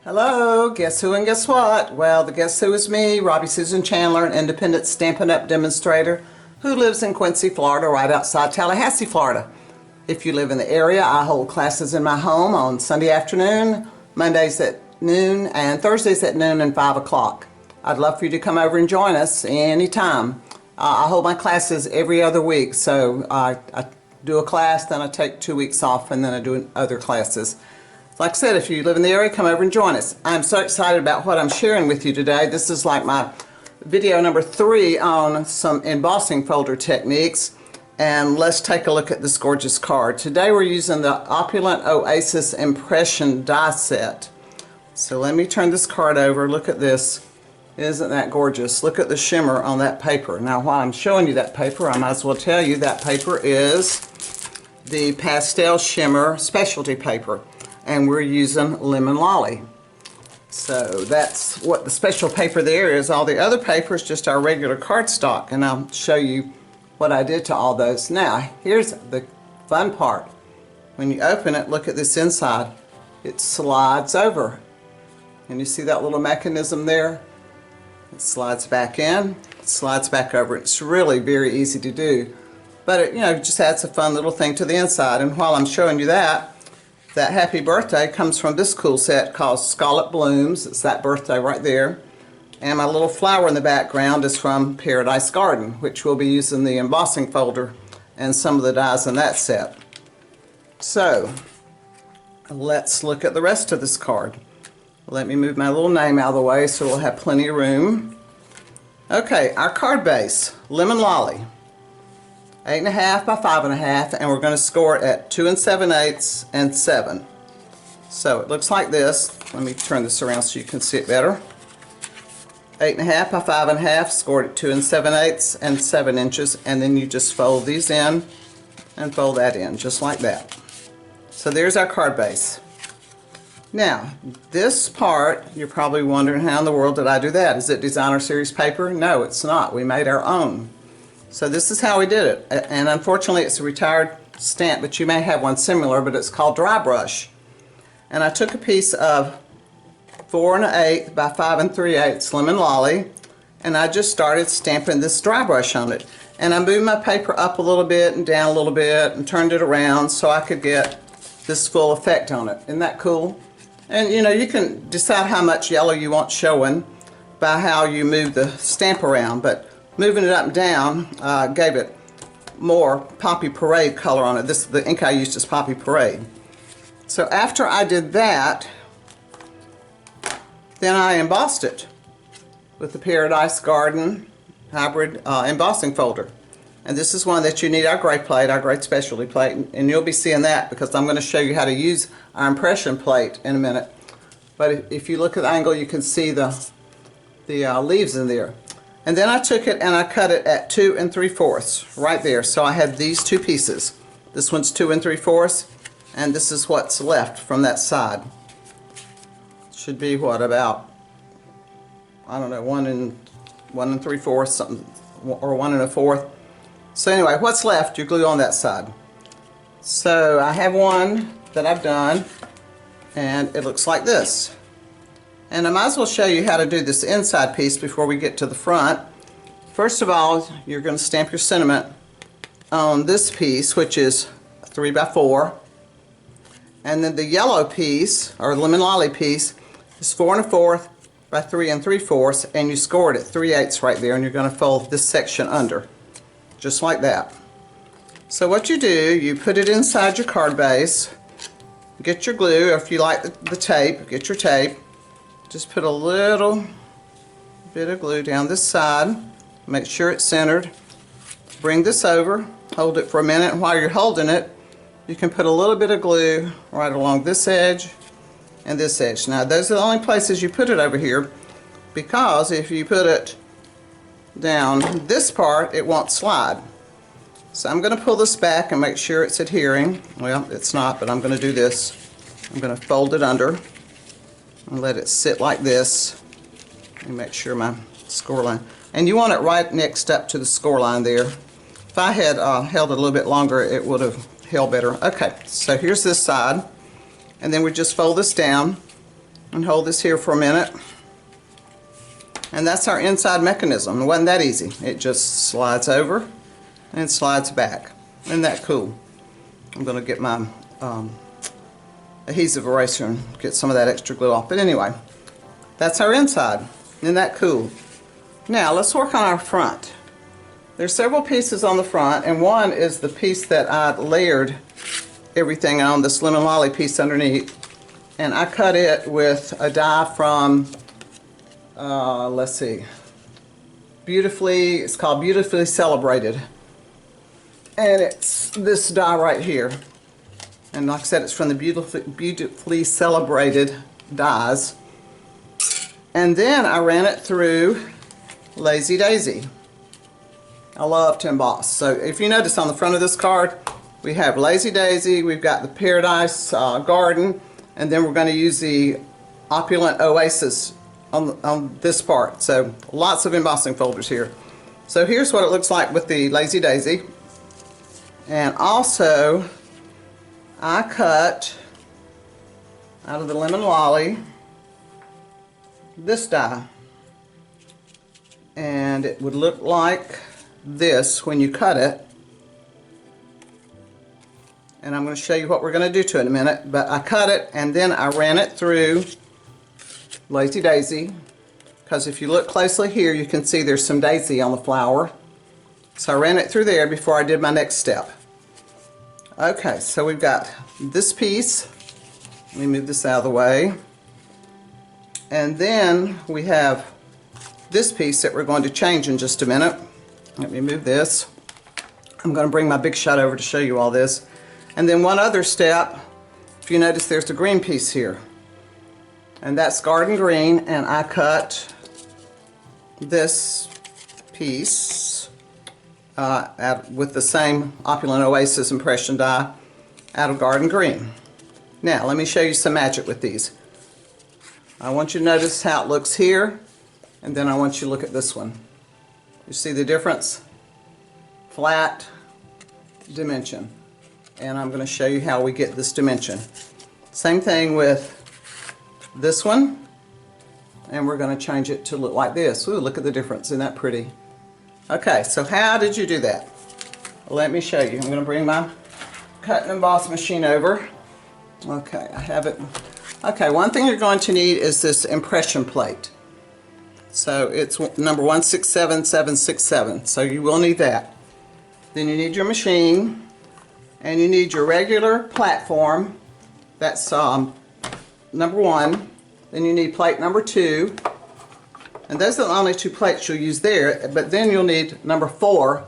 Hello, guess who and guess what? Well, the guess who is me, Robbie Susan Chandler, an independent Stampin' Up! Demonstrator who lives in Quincy, Florida, right outside Tallahassee, Florida. If you live in the area, I hold classes in my home on Sunday afternoon, Mondays at noon, and Thursdays at noon and 5 o'clock. I'd love for you to come over and join us anytime. I hold my classes every other week, so I do a class, then I take 2 weeks off, and then I do other classes. Like I said, if you live in the area, come over and join us. I'm so excited about what I'm sharing with you today. This is like my video number 3 on some embossing folder techniques. And let's take a look at this gorgeous card. Today we're using the Opulent Oasis impression die set. So let me turn this card over. Look at this. Isn't that gorgeous? Look at the shimmer on that paper. Now while I'm showing you that paper, I might as well tell you that paper is the pastel shimmer specialty paper. And we're using Lemon Lolly. So that's what the special paper there is. All the other paper is just our regular cardstock, and I'll show you what I did to all those. Now, here's the fun part. When you open it, look at this inside. It slides over. And you see that little mechanism there? It slides back in, it slides back over. It's really very easy to do. But it, just adds a fun little thing to the inside. And while I'm showing you that happy birthday comes from this cool set called Scallop Blooms. It's that birthday right there. And my little flower in the background is from Paradise Garden, which we'll be using the embossing folder and some of the dies in that set. So let's look at the rest of this card. Let me move my little name out of the way so we'll have plenty of room. Okay, our card base, Lemon Lolly. 8.5 by 5.5, and we're going to score it at 2 7/8 and 7. So it looks like this. Let me turn this around so you can see it better. 8.5 by 5.5, scored at 2 7/8 and 7 inches, and then you just fold these in and fold that in, just like that. So there's our card base. Now, this part, you're probably wondering how in the world did I do that? Is it designer series paper? No, it's not. We made our own. So this is how we did it, and unfortunately it's a retired stamp, but you may have one similar, but it's called dry brush. And I took a piece of 4 1/8 by 5 3/8 Lemon Lolly, and I just started stamping this dry brush on it. And I moved my paper up a little bit and down a little bit and turned it around so I could get this full effect on it. Isn't that cool? And you can decide how much yellow you want showing by how you move the stamp around, but moving it up and down gave it more Poppy Parade color on it. The ink I used is Poppy Parade. So after I did that, then I embossed it with the Paradise Garden hybrid embossing folder. And this is one that you need, our gray plate, our great specialty plate, and you'll be seeing that because I'm going to show you how to use our impression plate in a minute. But if you look at the angle, you can see the leaves in there. And then I took it and I cut it at 2 3/4 right there. So I had these two pieces. This one's 2 3/4, and this is what's left from that side. Should be what, about, I don't know, 1 3/4 something, or 1 1/4. So anyway, what's left you glue on that side. So I have one that I've done, and it looks like this. And I might as well show you how to do this inside piece before we get to the front. First of all, you're going to stamp your sentiment on this piece, which is 3 by 4. And then the yellow piece, or Lemon Lolly piece, is 4 1/4 by 3 3/4, and you scored it 3/8 right there, and you're going to fold this section under, just like that. So what you do, you put it inside your card base, get your glue, or if you like the tape, get your tape. Just put a little bit of glue down this side, make sure it's centered. Bring this over, hold it for a minute, and while you're holding it, you can put a little bit of glue right along this edge and this edge. Now those are the only places you put it over here, because if you put it down this part, it won't slide. So I'm going to pull this back and make sure it's adhering. Well, it's not, but I'm going to do this. I'm going to fold it under and let it sit like this, and make sure my score line, and you want it right next up to the score line there. If I had held it a little bit longer, it would have held better. Okay, so here's this side, and then we just fold this down and hold this here for a minute. And that's our inside mechanism. It wasn't that easy. It just slides over and slides back. Isn't that cool? I'm going to get my adhesive eraser and get some of that extra glue off. But anyway, that's our inside. Isn't that cool? Now let's work on our front. There's several pieces on the front, and one is the piece that I layered everything on, this lemon lolly piece underneath, and I cut it with a die from let's see, it's called Beautifully Celebrated, and it's this die right here, and like I said, it's from the Beautifully Celebrated dies. And then I ran it through Lazy Daisy. I love to emboss. So if you notice on the front of this card, we have Lazy Daisy, we've got the Paradise Garden, and then we're going to use the Opulent Oasis on this part. So lots of embossing folders here. So here's what it looks like with the Lazy Daisy. And also, I cut out of the lemon lolly this die. And it would look like this when you cut it. And I'm going to show you what we're going to do to it in a minute. But I cut it and then I ran it through Lazy Daisy, because if you look closely here, you can see there's some daisy on the flower. So I ran it through there before I did my next step. Okay, so we've got this piece. Let me move this out of the way. And then we have this piece that we're going to change in just a minute. Let me move this. I'm going to bring my big shot over to show you all this. And then one other step, if you notice there's a green piece here. And that's garden green, and I cut this piece with the same Opulent Oasis impression die out of garden green. Now let me show you some magic with these. I want you to notice how it looks here, and then I want you to look at this one. You see the difference? Flat dimension. And I'm going to show you how we get this dimension. Same thing with this one, and we're going to change it to look like this. Ooh, look at the difference. Isn't that pretty? Okay, so how did you do that? Let me show you. I'm going to bring my cut and emboss machine over. Okay, I have it. Okay, one thing you're going to need is this impression plate. So it's number 167767. So you will need that. Then you need your machine, and you need your regular platform. That's number 1. Then you need plate number 2. And those are the only 2 plates you'll use there, but then you'll need number 4.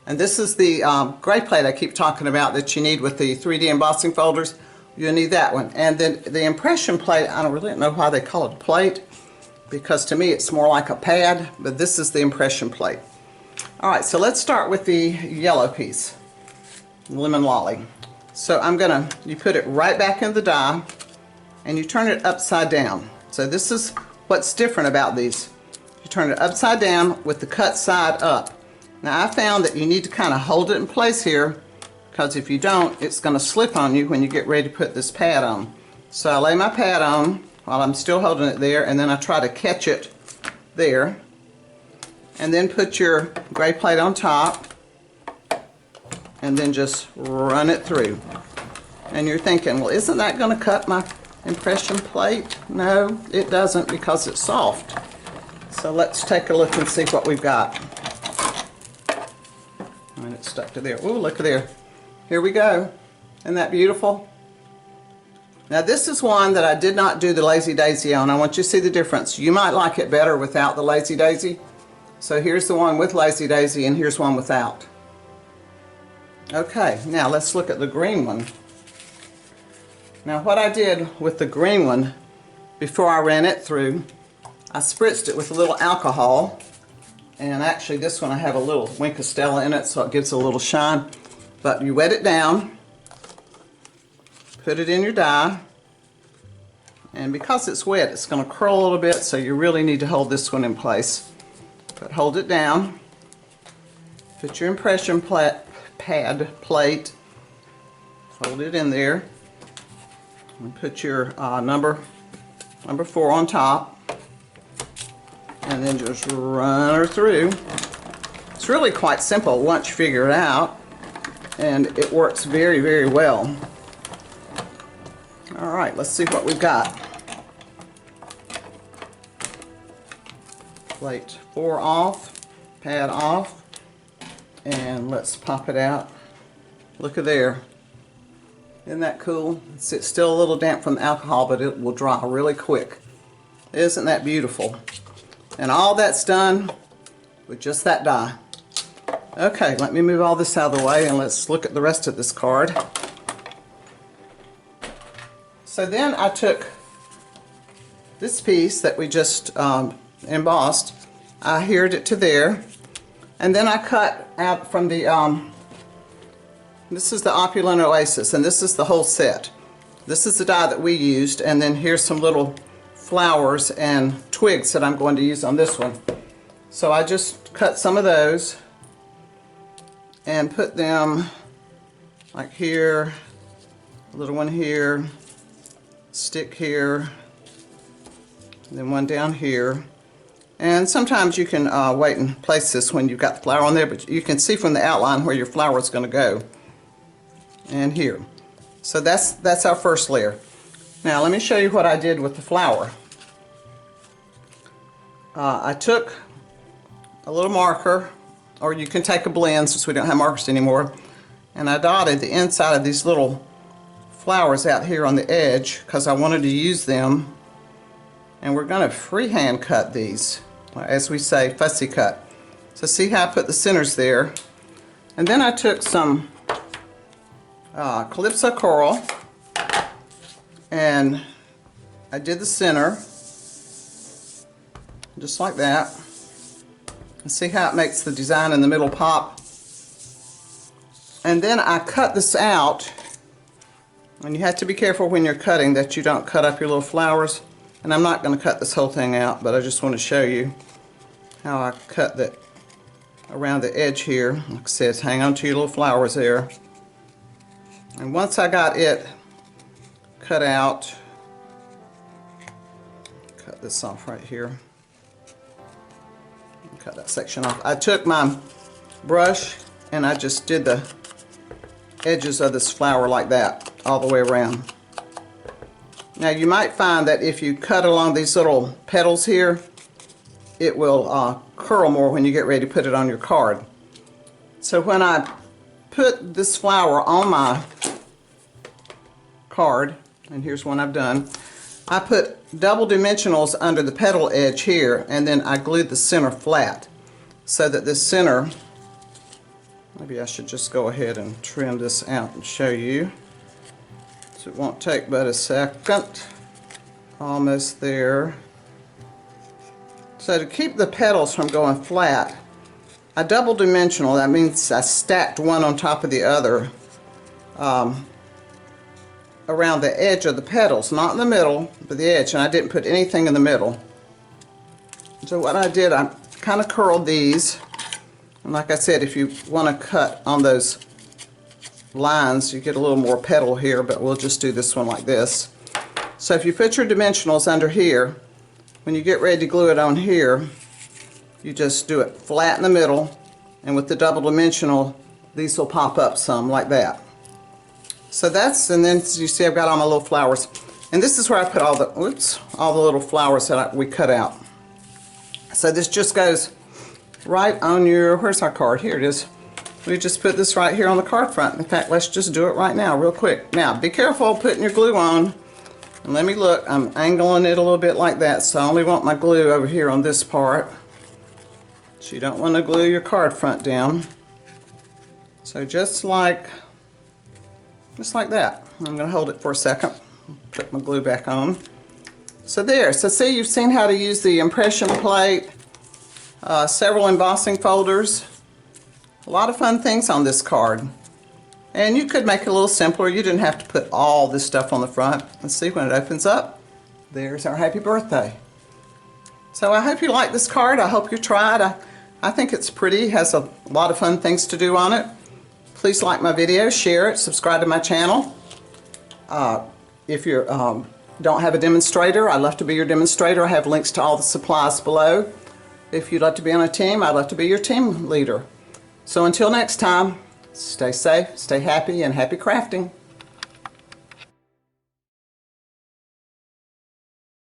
And this is the gray plate I keep talking about that you need with the 3D embossing folders. You'll need that one. And then the impression plate, I don't really know why they call it a plate, because to me it's more like a pad, but this is the impression plate. Alright, so let's start with the yellow piece, lemon lolly. So you put it right back in the die, and you turn it upside down. So this is what's different about these. You turn it upside down with the cut side up. Now I found that you need to kind of hold it in place here, because if you don't, it's going to slip on you when you get ready to put this pad on. So I lay my pad on while I'm still holding it there, and then I try to catch it there. And then put your gray plate on top, and then just run it through. And you're thinking, well, isn't that going to cut my impression plate? No, it doesn't, because it's soft. So let's take a look and see what we've got. And it's stuck to there. Ooh, look at there. Here we go. Isn't that beautiful? Now this is one that I did not do the Lazy Daisy on. I want you to see the difference. You might like it better without the Lazy Daisy. So here's the one with Lazy Daisy, and here's one without. Okay, now let's look at the green one. Now what I did with the green one, before I ran it through, I spritzed it with a little alcohol. And actually this one I have a little Wink of Stella in it, so it gives a little shine. But you wet it down, put it in your die, and because it's wet, it's going to curl a little bit, so you really need to hold this one in place. But hold it down, put your impression pad plate, hold it in there, and put your number number 4 on top, and then just run her through. It's really quite simple once you figure it out, and it works very, very well. All right, let's see what we've got. Plate 4 off, pad off, and let's pop it out. Look at there. Isn't that cool? It's still a little damp from the alcohol, but it will dry really quick. Isn't that beautiful? And all that's done with just that die. Okay, let me move all this out of the way and let's look at the rest of this card. So then I took this piece that we just embossed, I adhered it to there, and then I cut out from the, this is the Opulent Oasis, and this is the whole set. This is the die that we used, and then here's some little flowers and twigs that I'm going to use on this one. So I just cut some of those and put them like here, a little one here, stick here, and then one down here. And sometimes you can wait and place this when you've got the flower on there, but you can see from the outline where your flower is going to go. And here. So that's our first layer. Now let me show you what I did with the flower. I took a little marker, or you can take a blend since we don't have markers anymore, and I dotted the inside of these little flowers out here on the edge because I wanted to use them. And we're going to freehand cut these, as we say, fussy cut. So see how I put the centers there. And then I took some Calypso coral and I did the center just like that. And see how it makes the design in the middle pop. And then I cut this out, and you have to be careful when you're cutting that you don't cut up your little flowers. And I'm not going to cut this whole thing out, but I just want to show you how I cut that around the edge here. Like I said, hang on to your little flowers there. And once I got it cut out, cut this off right here. Cut that section off. I took my brush and I just did the edges of this flower like that all the way around. Now you might find that if you cut along these little petals here, it will curl more when you get ready to put it on your card. So when I put this flower on my card, and here's one I've done, I put double dimensionals under the petal edge here, and then I glued the center flat so that this center, maybe I should just go ahead and trim this out and show you. So it won't take but a second. Almost there. So to keep the petals from going flat, I double dimensional. That means I stacked one on top of the other around the edge of the petals, not in the middle, but the edge, and I didn't put anything in the middle. So what I did, I kind of curled these, and like I said, if you want to cut on those lines, you get a little more petal here, but we'll just do this one like this. So if you put your dimensionals under here, when you get ready to glue it on here, you just do it flat in the middle, and with the double dimensional, these will pop up some like that. So that's, and then you see I've got all my little flowers, and this is where I put all the, all the little flowers that we cut out. So this just goes right on your, where's our card? Here it is. We just put this right here on the card front. In fact, let's just do it right now real quick. Now be careful putting your glue on, and let me look, I'm angling it a little bit like that, so I only want my glue over here on this part. So you don't want to glue your card front down. So just like that. I'm going to hold it for a second, put my glue back on. So there, so see, you've seen how to use the impression plate, several embossing folders, a lot of fun things on this card. And you could make it a little simpler. You didn't have to put all this stuff on the front. Let's see, when it opens up, there's our happy birthday. So I hope you like this card. I hope you try it. I think it's pretty, has a lot of fun things to do on it. Please like my video, share it, subscribe to my channel. If you're don't have a demonstrator, I'd love to be your demonstrator. I have links to all the supplies below. If you'd like to be on a team, I'd love to be your team leader. So until next time, stay safe, stay happy, and happy crafting.